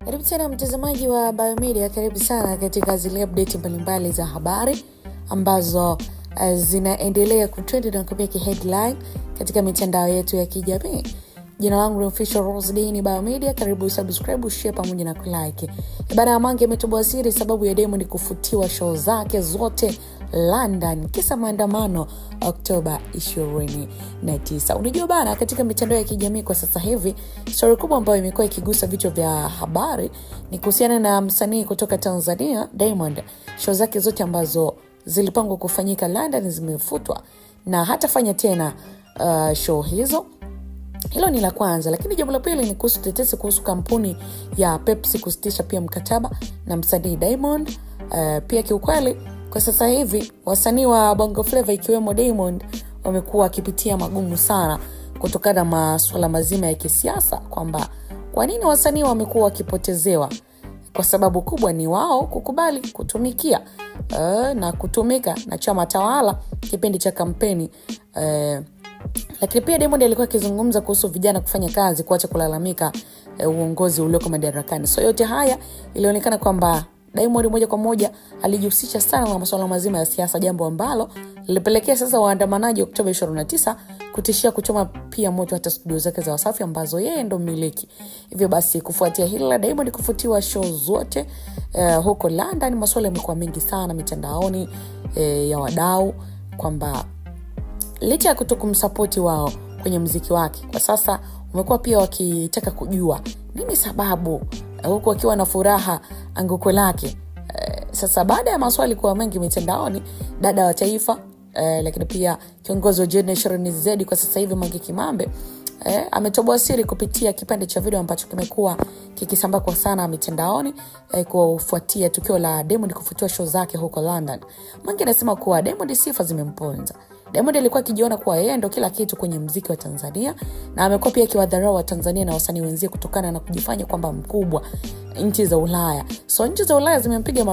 Karibu sana mtazamaji wa Biomedia, karibu sana katika zile update mbalimbali za habari ambazo zinaendelea kutrend na kupia headline katika mitandao yetu ya kijamii. Jina langu ni Official Rose Dini Biomedia. Karibu subscribe, share pamoja na kulike. Bana, Mange ametoboa siri sababu ya Diamond kufutiwa show zake zote London kisa maandamano Oktoba 29. Unajua bana, katika mitandao ya kijamii kwa sasa hivi story kubwa ambayo imekuwa ikigusa vichwa vya habari ni kuhusiana na msanii kutoka Tanzania Diamond. Show zake zote ambazo zilipangwa kufanyika London zimefutwa na hatafanya tena show hizo. Hilo ni la kwanza, lakini jambo la pili ni kuhusu tetesi kuhusu kampuni ya Pepsi kusitisha pia mkataba na msanii Diamond. Pia kiukweli kwa sasa hivi wasanii wa Bongo Flava ikiwemo Diamond wamekuwa wakipitia magumu sana kutokana na masuala mazima ya kisiasa, kwamba kwa nini wasanii wamekuwa wakipotezewa. Kwa sababu kubwa ni wao kukubali kutumikia na kutumika na chama tawala kipindi cha kampeni. Lakini pia Diamond alikuwa akizungumza kuhusu vijana kufanya kazi, kuacha kulalamika uongozi ulioko madarakani. So yote haya ilionekana kwamba Diamond moja kwa moja alijihusisha sana na masuala mazima ya siasa, jambo ambalo lilipelekea sasa waandamanaji Oktoba 29 kutishia kuchoma pia moto hata studio zake za Wasafi ambazo yeye ndo mmiliki. Hivyo basi kufuatia hili la Diamond kufutiwa show zote huko London, masuala yamekuwa mengi sana mitandaoni ya wadau kwamba licha ya kutokumsupport wao kwenye muziki wake, kwa sasa wamekuwa pia wakitaka kujua nini sababu huko akiwa na furaha anguko lake. Sasa baada ya maswali kuwa mengi mitandaoni, dada wa taifa lakini pia kiongozi wa Generation Z kwa sasa hivi Mange Kimambe ametoboa siri kupitia kipande cha video ambacho kimekuwa kikisambaa kwa sana mitandaoni kufuatia tukio la Diamond kufutiwa show zake huko London. Mange anasema kuwa Diamond sifa zimemponza. Diamond alikuwa akijiona kuwa yeye ndo kila kitu kwenye muziki wa Tanzania, na amekuwa pia akiwadharau wa Tanzania na wasanii wenzie kutokana na kujifanya kwamba mkubwa nchi za Ulaya. So nchi za Ulaya zimepiga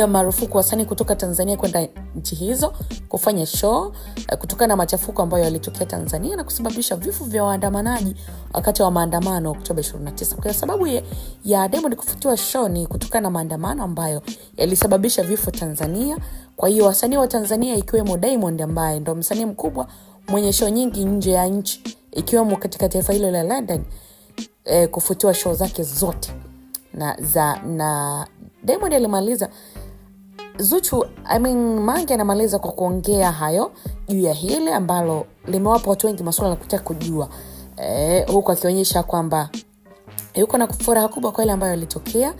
marufuku wasanii kutoka Tanzania kwenda nchi hizo kufanya show kutokana na machafuko ambayo yalitokea Tanzania na kusababisha vifo vya waandamanaji wakati wa maandamano Oktoba 29. Kwa sababu ya Diamond kufutiwa show ni kutokana na maandamano ambayo yalisababisha vifo Tanzania. Kwa hiyo wasanii wa Tanzania ikiwemo Diamond ambaye ndo msanii mkubwa mwenye show nyingi nje ya nchi ikiwemo katika taifa hilo la London kufutiwa show zake zote. Na Diamond alimaliza Mange anamaliza kwa kuongea hayo juu ya hili ambalo limewapa watu wengi maswala na kutaka kujua, huko akionyesha kwamba yuko na furaha kubwa kwa ile ambayo ilitokea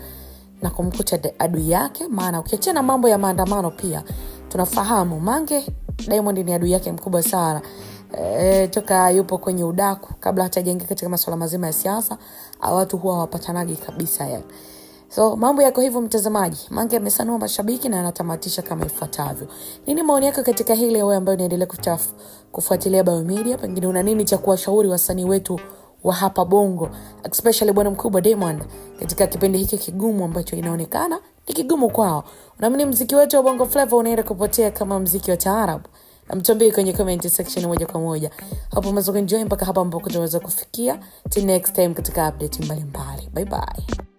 na kumkuta adui yake. Maana ukiachana mambo ya maandamano, pia tunafahamu Mange Diamond ni adui yake mkubwa sana. Toka yupo kwenye udaku kabla hatajaingia katika masuala mazima ya siasa, watu huwa wapatanaji kabisa yani. So mambo yako hivyo mtazamaji. Mange amesanua mashabiki na anatamatisha kama ifuatavyo. Nini maoni yako katika hili wewe ambaye unaendelea kufuatilia Biomedia? Pengine una nini cha kuwashauri wasanii wetu wa hapa Bongo, especially bwana mkubwa Diamond katika kipindi hiki kigumu ambacho inaonekana ni kigumu kwao? Unaamini muziki wetu wa Bongo Flava unaenda kupotea kama muziki wa taarab? Mtuambie kwenye comment section moja kwa moja. Hapo mwanzo enjoy mpaka hapa ambapo tunaweza kufikia. Till next time katika update mbalimbali. Bye bye.